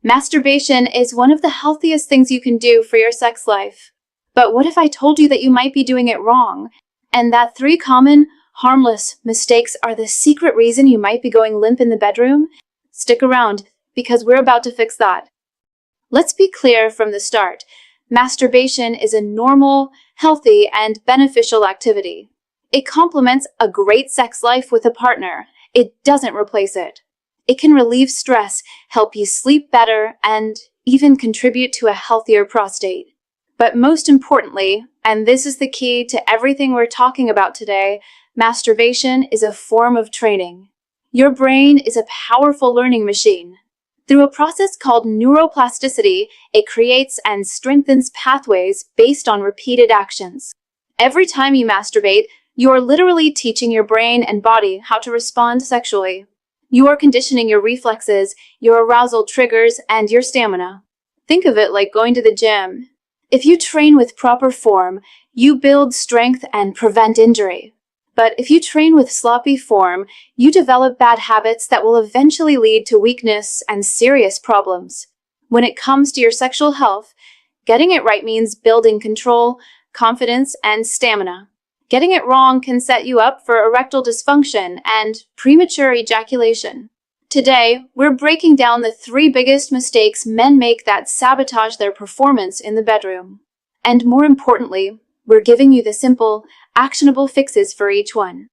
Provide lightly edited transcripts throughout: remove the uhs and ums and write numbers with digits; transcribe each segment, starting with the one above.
Masturbation is one of the healthiest things you can do for your sex life. But what if I told you that you might be doing it wrong, and that 3 common, harmless mistakes are the secret reason you might be going limp in the bedroom? Stick around, because we're about to fix that. Let's be clear from the start. Masturbation is a normal, healthy, and beneficial activity. It complements a great sex life with a partner. It doesn't replace it. It can relieve stress, help you sleep better, and even contribute to a healthier prostate. But most importantly, and this is the key to everything we're talking about today, masturbation is a form of training. Your brain is a powerful learning machine. Through a process called neuroplasticity, it creates and strengthens pathways based on repeated actions. Every time you masturbate, you are literally teaching your brain and body how to respond sexually. You are conditioning your reflexes, your arousal triggers, and your stamina. Think of it like going to the gym. If you train with proper form, you build strength and prevent injury. But if you train with sloppy form, you develop bad habits that will eventually lead to weakness and serious problems. When it comes to your sexual health, getting it right means building control, confidence, and stamina. Getting it wrong can set you up for erectile dysfunction and premature ejaculation. Today, we're breaking down the 3 biggest mistakes men make that sabotage their performance in the bedroom. And more importantly, we're giving you the simple, actionable fixes for each one.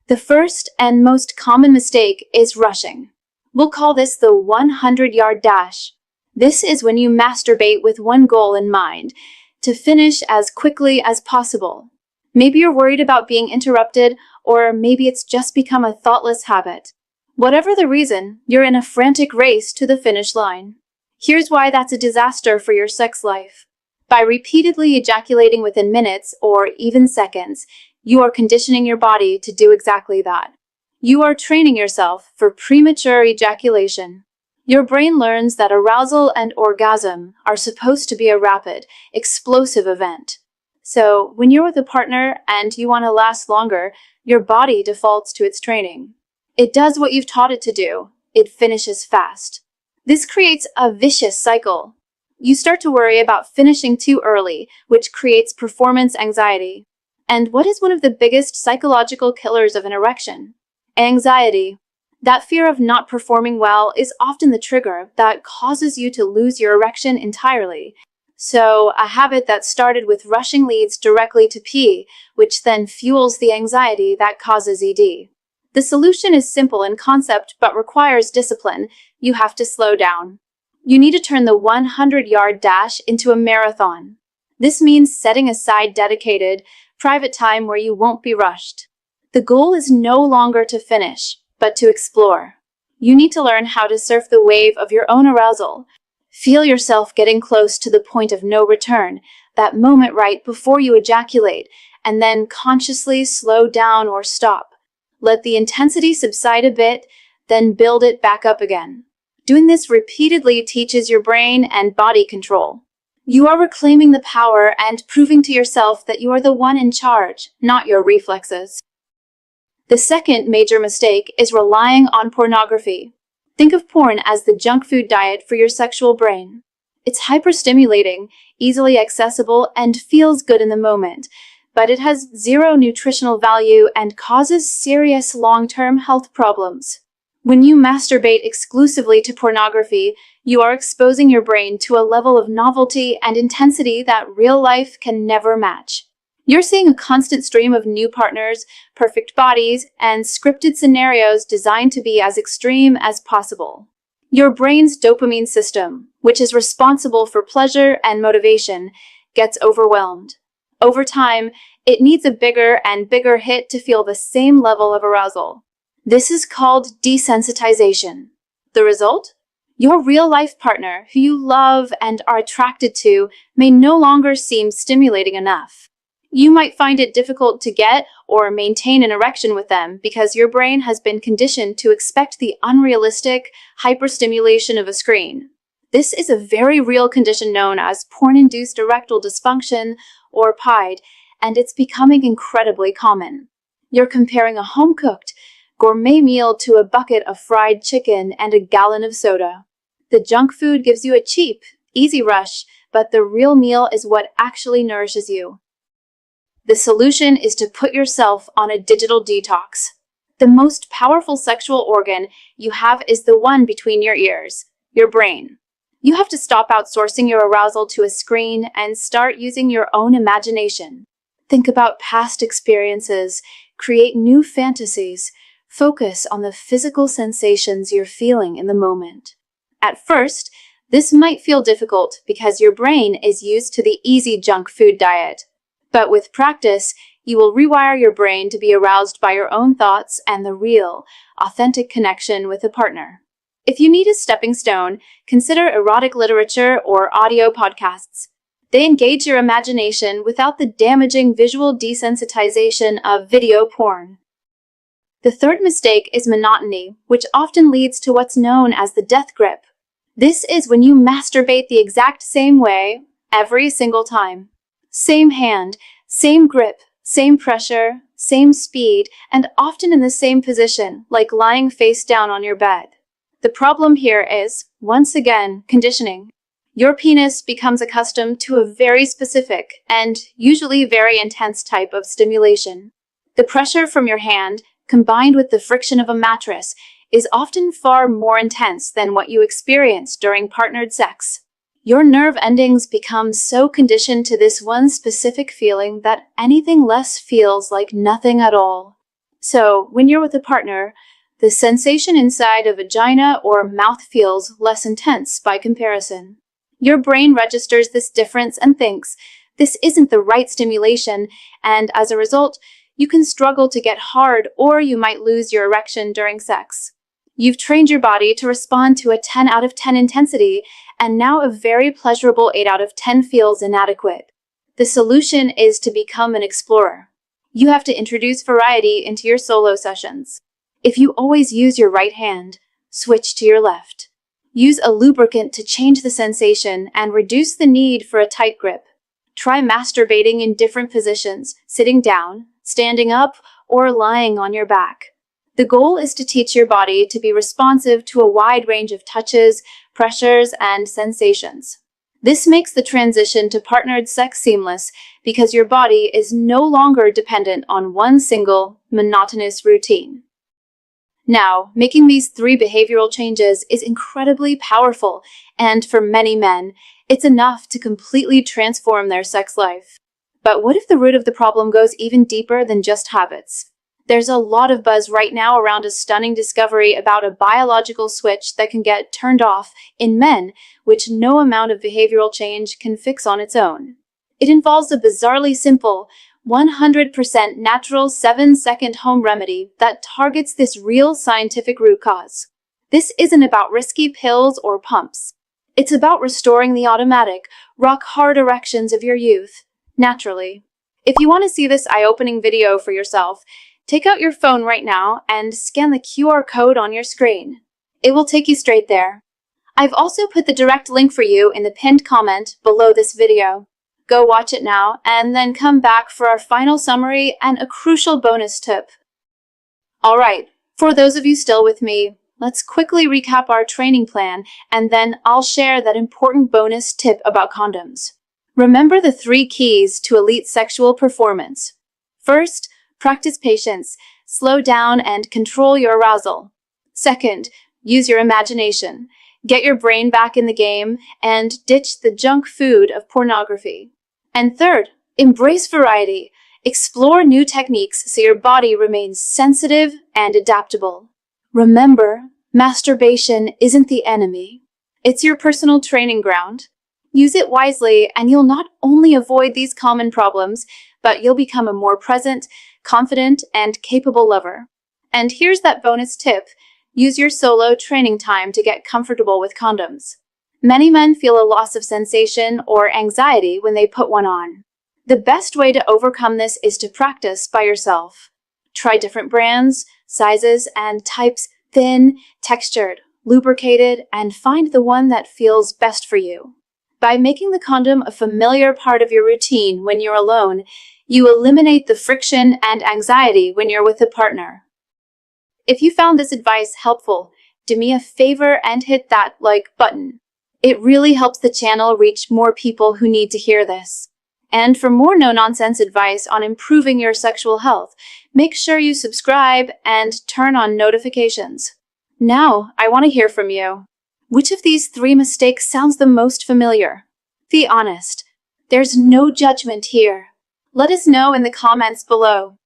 The first and most common mistake is rushing. We'll call this the 100-yard dash. This is when you masturbate with one goal in mind, to finish as quickly as possible. Maybe you're worried about being interrupted, or maybe it's just become a thoughtless habit. Whatever the reason, you're in a frantic race to the finish line. Here's why that's a disaster for your sex life. By repeatedly ejaculating within minutes or even seconds, you are conditioning your body to do exactly that. You are training yourself for premature ejaculation. Your brain learns that arousal and orgasm are supposed to be a rapid, explosive event. So, when you're with a partner and you want to last longer, your body defaults to its training. It does what you've taught it to do. It finishes fast. This creates a vicious cycle. You start to worry about finishing too early, which creates performance anxiety. And what is one of the biggest psychological killers of an erection? Anxiety. That fear of not performing well is often the trigger that causes you to lose your erection entirely. So, a habit that started with rushing leads directly to pee, which then fuels the anxiety that causes ED. The solution is simple in concept but requires discipline. You have to slow down. You need to turn the 100-yard dash into a marathon. This means setting aside dedicated, private time where you won't be rushed. The goal is no longer to finish, but to explore. You need to learn how to surf the wave of your own arousal. Feel yourself getting close to the point of no return, that moment right before you ejaculate, and then consciously slow down or stop. Let the intensity subside a bit, then build it back up again. Doing this repeatedly teaches your brain and body control. You are reclaiming the power and proving to yourself that you are the one in charge, not your reflexes. The second major mistake is relying on pornography. Think of porn as the junk food diet for your sexual brain. It's hyperstimulating, easily accessible, and feels good in the moment, but it has zero nutritional value and causes serious long-term health problems. When you masturbate exclusively to pornography, you are exposing your brain to a level of novelty and intensity that real life can never match. You're seeing a constant stream of new partners, perfect bodies, and scripted scenarios designed to be as extreme as possible. Your brain's dopamine system, which is responsible for pleasure and motivation, gets overwhelmed. Over time, it needs a bigger and bigger hit to feel the same level of arousal. This is called desensitization. The result? Your real-life partner, who you love and are attracted to, may no longer seem stimulating enough. You might find it difficult to get or maintain an erection with them because your brain has been conditioned to expect the unrealistic hyperstimulation of a screen. This is a very real condition known as porn-induced erectile dysfunction, or PIDE, and it's becoming incredibly common. You're comparing a home-cooked, gourmet meal to a bucket of fried chicken and a gallon of soda. The junk food gives you a cheap, easy rush, but the real meal is what actually nourishes you. The solution is to put yourself on a digital detox. The most powerful sexual organ you have is the one between your ears, your brain. You have to stop outsourcing your arousal to a screen and start using your own imagination. Think about past experiences, create new fantasies, focus on the physical sensations you're feeling in the moment. At first, this might feel difficult because your brain is used to the easy junk food diet. But with practice, you will rewire your brain to be aroused by your own thoughts and the real, authentic connection with a partner. If you need a stepping stone, consider erotic literature or audio podcasts. They engage your imagination without the damaging visual desensitization of video porn. The third mistake is monotony, which often leads to what's known as the death grip. This is when you masturbate the exact same way every single time. Same hand, same grip, same pressure, same speed, and often in the same position, like lying face down on your bed. The problem here is, once again, conditioning. Your penis becomes accustomed to a very specific and usually very intense type of stimulation. The pressure from your hand, combined with the friction of a mattress, is often far more intense than what you experience during partnered sex. Your nerve endings become so conditioned to this one specific feeling that anything less feels like nothing at all. So, when you're with a partner, the sensation inside a vagina or mouth feels less intense by comparison. Your brain registers this difference and thinks, this isn't the right stimulation, and as a result, you can struggle to get hard or you might lose your erection during sex. You've trained your body to respond to a 10 out of 10 intensity, and now a very pleasurable 8 out of 10 feels inadequate. The solution is to become an explorer. You have to introduce variety into your solo sessions. If you always use your right hand, switch to your left. Use a lubricant to change the sensation and reduce the need for a tight grip. Try masturbating in different positions, sitting down, standing up, or lying on your back. The goal is to teach your body to be responsive to a wide range of touches, pressures, and sensations. This makes the transition to partnered sex seamless because your body is no longer dependent on one single, monotonous routine. Now, making these 3 behavioral changes is incredibly powerful, and for many men, it's enough to completely transform their sex life. But what if the root of the problem goes even deeper than just habits? There's a lot of buzz right now around a stunning discovery about a biological switch that can get turned off in men, which no amount of behavioral change can fix on its own. It involves a bizarrely simple, 100% natural 7-second home remedy that targets this real scientific root cause. This isn't about risky pills or pumps. It's about restoring the automatic, rock-hard erections of your youth, naturally. If you want to see this eye-opening video for yourself, take out your phone right now and scan the QR code on your screen. It will take you straight there. I've also put the direct link for you in the pinned comment below this video. Go watch it now and then come back for our final summary and a crucial bonus tip. Alright, for those of you still with me, let's quickly recap our training plan and then I'll share that important bonus tip about condoms. Remember the 3 keys to elite sexual performance. First, practice patience, slow down and control your arousal. Second, use your imagination. Get your brain back in the game and ditch the junk food of pornography. And third, embrace variety. Explore new techniques so your body remains sensitive and adaptable. Remember, masturbation isn't the enemy. It's your personal training ground. Use it wisely and you'll not only avoid these common problems, but you'll become a more present, confident, and capable lover. And here's that bonus tip. Use your solo training time to get comfortable with condoms. Many men feel a loss of sensation or anxiety when they put one on. The best way to overcome this is to practice by yourself. Try different brands, sizes, and types, thin, textured, lubricated, and find the one that feels best for you. By making the condom a familiar part of your routine when you're alone, you eliminate the friction and anxiety when you're with a partner. If you found this advice helpful, do me a favor and hit that like button. It really helps the channel reach more people who need to hear this. And for more no-nonsense advice on improving your sexual health, make sure you subscribe and turn on notifications. Now, I want to hear from you. Which of these 3 mistakes sounds the most familiar? Be honest. There's no judgment here. Let us know in the comments below.